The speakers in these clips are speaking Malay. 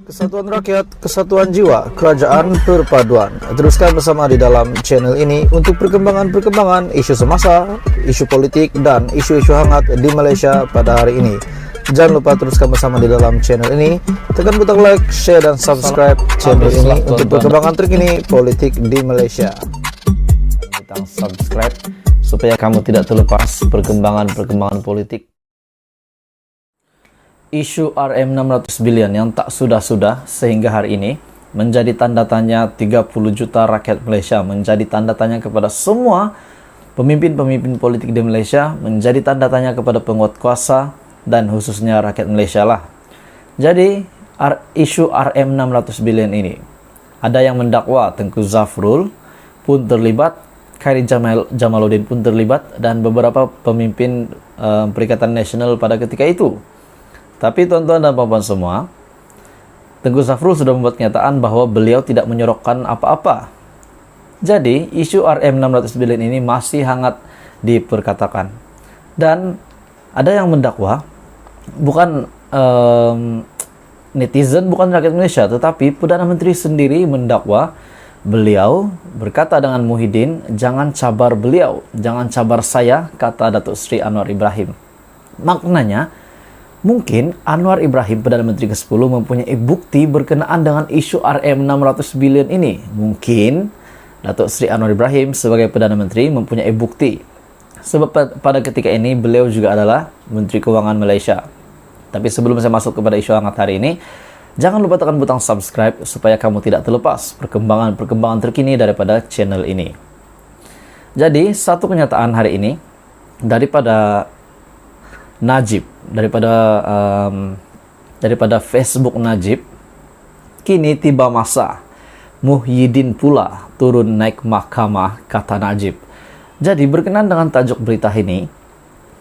Kesatuan rakyat, kesatuan jiwa, kerajaan perpaduan. Teruskan bersama di dalam channel ini untuk perkembangan-perkembangan isu semasa, isu politik, dan isu-isu hangat di Malaysia pada hari ini. Jangan lupa teruskan bersama di dalam channel ini. Tekan butang like, share, dan subscribe channel ini untuk perkembangan terkini politik di Malaysia. Butang subscribe supaya kamu tidak terlepas perkembangan-perkembangan politik. Isu RM600 bilion yang tak sudah-sudah sehingga hari ini menjadi tanda tanya 30 juta rakyat Malaysia, menjadi tanda tanya kepada semua pemimpin-pemimpin politik di Malaysia, menjadi tanda tanya kepada penguat kuasa dan khususnya rakyat Malaysia lah. Jadi isu RM600 bilion ini, ada yang mendakwa Tengku Zafrul pun terlibat, Khairi Jamaluddin pun terlibat, dan beberapa pemimpin Perikatan Nasional pada ketika itu. Tapi tuan-tuan dan puan-puan semua, Tengku Zafrul sudah membuat kenyataan bahwa beliau tidak menyorokkan apa-apa. Jadi, isu RM600 bilion ini masih hangat diperkatakan. Dan ada yang mendakwa, bukan netizen, bukan rakyat Malaysia, tetapi Perdana Menteri sendiri mendakwa beliau berkata dengan Muhyiddin, jangan cabar beliau, jangan cabar saya, kata Datuk Seri Anwar Ibrahim. Maknanya, mungkin Anwar Ibrahim, Perdana Menteri ke-10, mempunyai bukti berkenaan dengan isu RM600 bilion ini. Mungkin Datuk Seri Anwar Ibrahim sebagai Perdana Menteri mempunyai bukti. Sebab pada ketika ini beliau juga adalah Menteri Kewangan Malaysia. Tapi sebelum saya masuk kepada isu hangat hari ini, jangan lupa tekan butang subscribe supaya kamu tidak terlepas perkembangan-perkembangan terkini daripada channel ini. Jadi, satu kenyataan hari ini daripada Najib, daripada Facebook Najib, kini tiba masa Muhyiddin pula turun naik mahkamah, kata Najib. Jadi berkenaan dengan tajuk berita ini,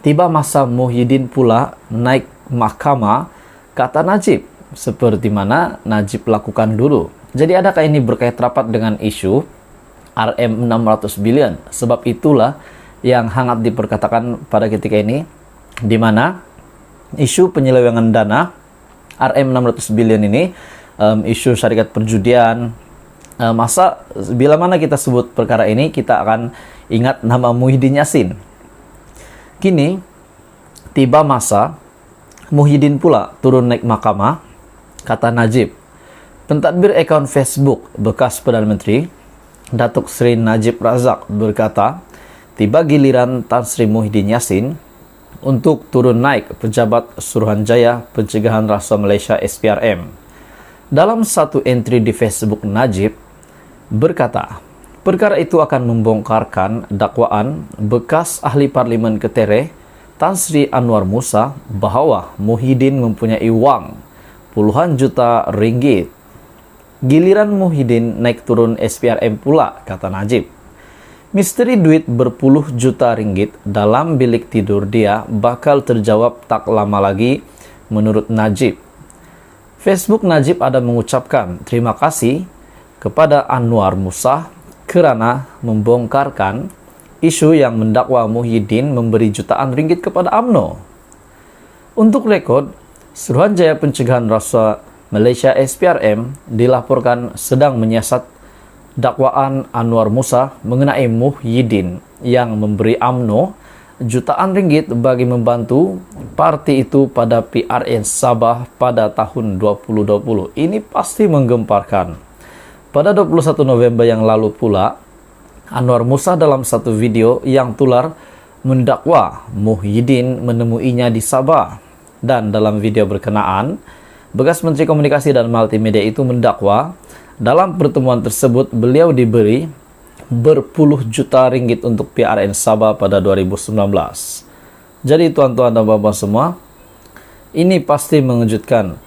tiba masa Muhyiddin pula naik mahkamah, kata Najib, seperti mana Najib lakukan dulu. Jadi adakah ini berkait rapat dengan isu RM600 bilion? Sebab itulah yang hangat diperkatakan pada ketika ini, di mana isu penyelewengan dana RM600 bilion ini, isu syarikat perjudian, masa bila mana kita sebut perkara ini kita akan ingat nama Muhyiddin Yassin. Kini tiba masa Muhyiddin pula turun naik mahkamah, kata Najib. Pentadbir akaun Facebook bekas Perdana Menteri Datuk Seri Najib Razak berkata, tiba giliran Tan Sri Muhyiddin Yassin untuk turun naik pejabat Suruhanjaya Pencegahan Rasuah Malaysia SPRM. Dalam satu entry di Facebook, Najib berkata, perkara itu akan membongkarkan dakwaan bekas ahli Parlimen Ketere Tan Sri Anwar Musa bahawa Muhyiddin mempunyai wang puluhan juta ringgit. Giliran Muhyiddin naik turun SPRM pula, kata Najib. Misteri duit berpuluh juta ringgit dalam bilik tidur dia bakal terjawab tak lama lagi, menurut Najib. Facebook Najib ada mengucapkan terima kasih kepada Anwar Musa kerana membongkarkan isu yang mendakwa Muhyiddin memberi jutaan ringgit kepada UMNO. Untuk rekod, Suruhanjaya Pencegahan Rasuah Malaysia SPRM dilaporkan sedang menyiasat dakwaan Anwar Musa mengenai Muhyiddin yang memberi UMNO jutaan ringgit bagi membantu parti itu pada PRN Sabah pada tahun 2020. Ini pasti menggemparkan. Pada 21 November yang lalu pula, Anwar Musa dalam satu video yang tular mendakwa Muhyiddin menemuinya di Sabah. Dan dalam video berkenaan, bekas Menteri Komunikasi dan Multimedia itu mendakwa dalam pertemuan tersebut beliau diberi berpuluh juta ringgit untuk PRN Sabah pada 2019. Jadi tuan-tuan dan puan-puan semua, ini pasti mengejutkan.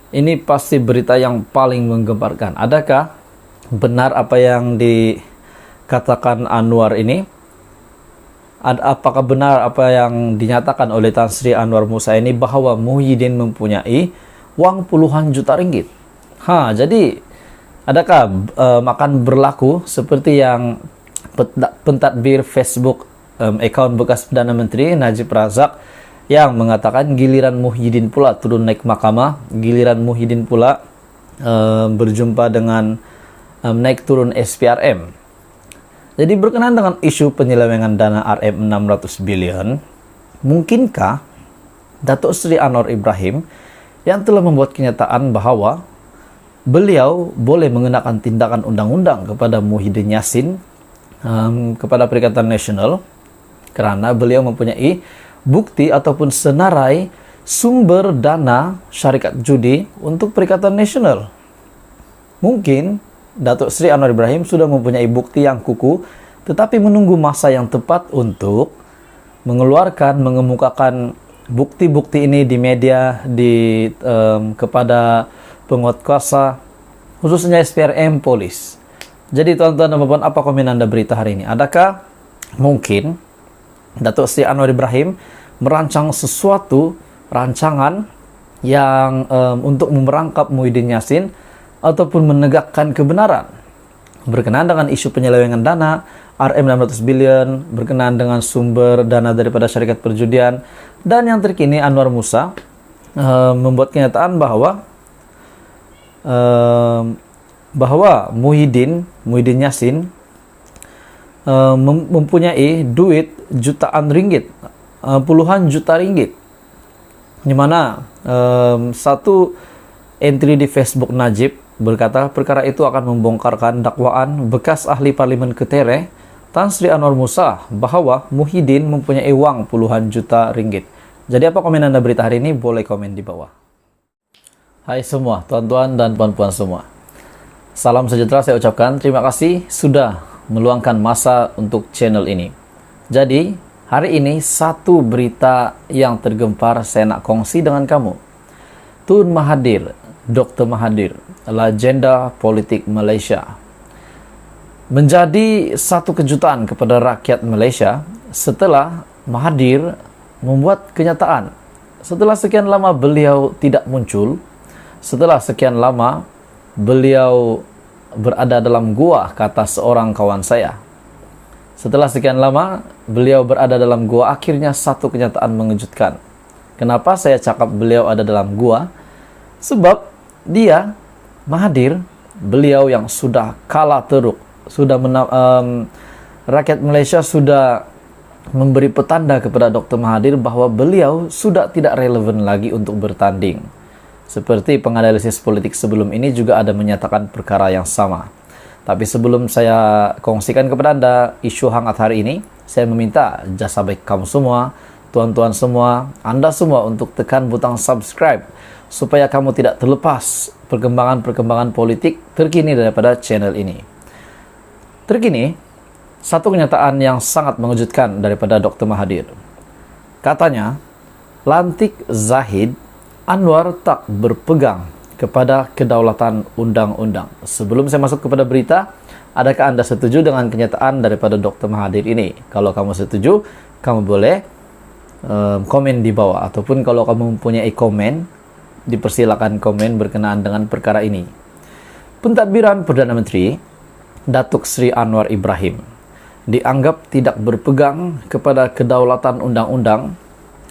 Ini pasti berita yang paling menggemparkan. Adakah benar apa yang dikatakan Anwar ini? Apakah benar apa yang dinyatakan oleh Tan Sri Anwar Musa ini bahwa Muhyiddin mempunyai wang puluhan juta ringgit? Jadi adakah akan berlaku seperti yang pentadbir Facebook akaun bekas Perdana Menteri Najib Razak yang mengatakan giliran Muhyiddin pula turun naik mahkamah, giliran Muhyiddin pula berjumpa dengan naik turun SPRM. Jadi berkenaan dengan isu penyelewengan dana RM 600 billion, mungkinkah Datuk Seri Anwar Ibrahim yang telah membuat kenyataan bahwa beliau boleh mengenakan tindakan undang-undang kepada Muhyiddin Yassin, kepada Perikatan Nasional, kerana beliau mempunyai bukti ataupun senarai sumber dana syarikat judi untuk Perikatan Nasional. Mungkin Datuk Seri Anwar Ibrahim sudah mempunyai bukti yang kukuh, tetapi menunggu masa yang tepat untuk mengemukakan bukti-bukti ini di media, kepada penguatkuasa, khususnya SPRM Polis. Jadi tuan-tuan dan puan, apa komen anda berita hari ini? Adakah mungkin Datuk Seri Anwar Ibrahim merancang sesuatu rancangan yang untuk memerangkap Muhyiddin Yassin ataupun menegakkan kebenaran berkenaan dengan isu penyelewengan dana RM 600 billion, berkenaan dengan sumber dana daripada syarikat perjudian, dan yang terkini Anwar Musa membuat kenyataan bahwa Muhyiddin Yassin mempunyai duit jutaan ringgit, puluhan juta ringgit, di mana satu entry di Facebook Najib berkata perkara itu akan membongkarkan dakwaan bekas ahli Parlimen Ketere Tan Sri Anwar Musa bahwa Muhyiddin mempunyai wang puluhan juta ringgit. Jadi apa komen anda berita hari ini? Boleh komen di bawah. Hai semua, tuan-tuan dan puan-puan semua. Salam sejahtera saya ucapkan. Terima kasih sudah meluangkan masa untuk channel ini. Jadi, hari ini satu berita yang tergempar saya nak kongsi dengan kamu. Tun Mahathir, Dr. Mahathir, legenda politik Malaysia, menjadi satu kejutan kepada rakyat Malaysia setelah Mahathir membuat kenyataan. Setelah sekian lama beliau tidak muncul, setelah sekian lama beliau berada dalam gua, kata seorang kawan saya. Setelah sekian lama beliau berada dalam gua, akhirnya satu kenyataan mengejutkan. Kenapa saya cakap beliau ada dalam gua? Sebab dia, Mahathir, beliau yang sudah kalah teruk, rakyat Malaysia sudah memberi petanda kepada Dr. Mahathir bahwa beliau sudah tidak relevan lagi untuk bertanding. Seperti penganalisis politik sebelum ini juga ada menyatakan perkara yang sama. Tapi sebelum saya kongsikan kepada anda isu hangat hari ini, saya meminta jasa baik kamu semua, tuan-tuan semua, anda semua untuk tekan butang subscribe supaya kamu tidak terlepas perkembangan-perkembangan politik terkini daripada channel ini. Terkini, satu kenyataan yang sangat mengejutkan daripada Dr. Mahathir. Katanya, lantik Zahid, Anwar tak berpegang kepada kedaulatan undang-undang. Sebelum saya masuk kepada berita, adakah anda setuju dengan kenyataan daripada Dr. Mahathir ini? Kalau kamu setuju, kamu boleh komen di bawah. Ataupun kalau kamu mempunyai komen, dipersilakan komen berkenaan dengan perkara ini. Pentadbiran Perdana Menteri Datuk Seri Anwar Ibrahim dianggap tidak berpegang kepada kedaulatan undang-undang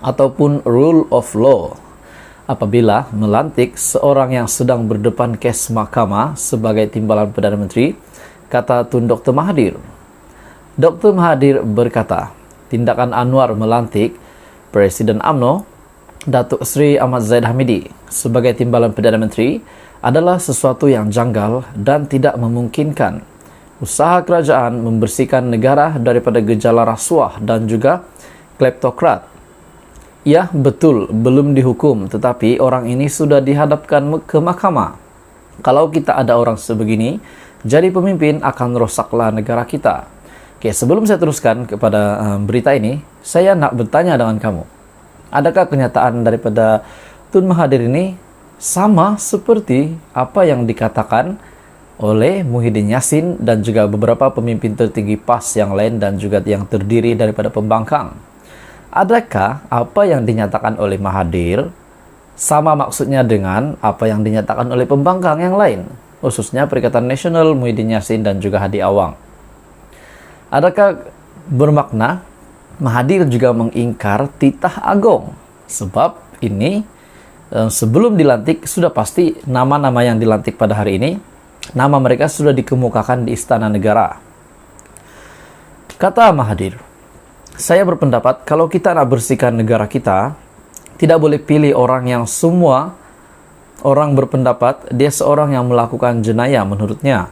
ataupun rule of law apabila melantik seorang yang sedang berdepan kes mahkamah sebagai timbalan Perdana Menteri, kata Tun Dr. Mahathir. Dr. Mahathir berkata, tindakan Anwar melantik Presiden UMNO Datuk Seri Ahmad Zahid Hamidi sebagai timbalan Perdana Menteri adalah sesuatu yang janggal dan tidak memungkinkan. Usaha kerajaan membersihkan negara daripada gejala rasuah dan juga kleptokrat. Ya, betul, belum dihukum, tetapi orang ini sudah dihadapkan ke mahkamah. Kalau kita ada orang sebegini, jadi pemimpin akan rosaklah negara kita. Oke, sebelum saya teruskan kepada berita ini, saya nak bertanya dengan kamu. Adakah kenyataan daripada Tun Mahathir ini sama seperti apa yang dikatakan oleh Muhyiddin Yassin dan juga beberapa pemimpin tertinggi PAS yang lain dan juga yang terdiri daripada pembangkang? Adakah apa yang dinyatakan oleh Mahathir sama maksudnya dengan apa yang dinyatakan oleh pembangkang yang lain, khususnya Perikatan Nasional, Muhyiddin Yassin dan juga Hadi Awang? Adakah bermakna Mahathir juga mengingkar titah agong? Sebab ini Sebelum dilantik, sudah pasti nama-nama yang dilantik pada hari ini, nama mereka sudah dikemukakan di Istana Negara. Kata Mahathir, saya berpendapat kalau kita nak bersihkan negara kita, tidak boleh pilih orang yang semua orang berpendapat dia seorang yang melakukan jenayah menurutnya.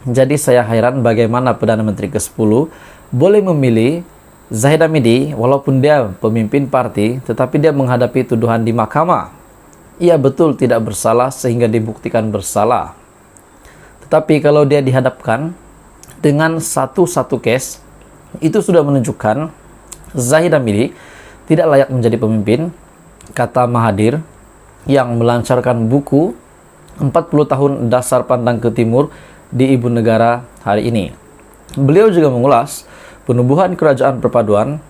Jadi saya heran bagaimana Perdana Menteri ke-10 boleh memilih Zahid Hamidi walaupun dia pemimpin parti, tetapi dia menghadapi tuduhan di mahkamah. Ia betul tidak bersalah sehingga dibuktikan bersalah. Tetapi kalau dia dihadapkan dengan satu-satu case, itu sudah menunjukkan Zahid Hamidi tidak layak menjadi pemimpin, kata Mahathir yang melancarkan buku 40 tahun dasar pandang ke timur di Ibu Negara hari ini. Beliau juga mengulas penubuhan kerajaan perpaduan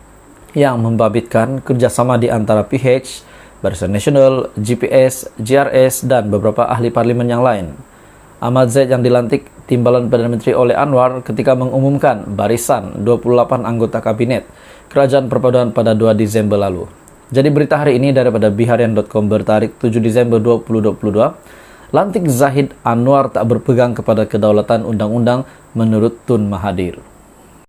yang membabitkan kerjasama di antara PH, Barisan Nasional, GPS, JRS, dan beberapa ahli parlimen yang lain. Ahmad Zaid yang dilantik timbalan Perdana Menteri oleh Anwar ketika mengumumkan barisan 28 anggota kabinet kerajaan perpaduan pada 2 Desember lalu. Jadi berita hari ini daripada biharian.com bertarik 7 Desember 2022, lantik Zahid Anwar tak berpegang kepada kedaulatan undang-undang menurut Tun Mahathir.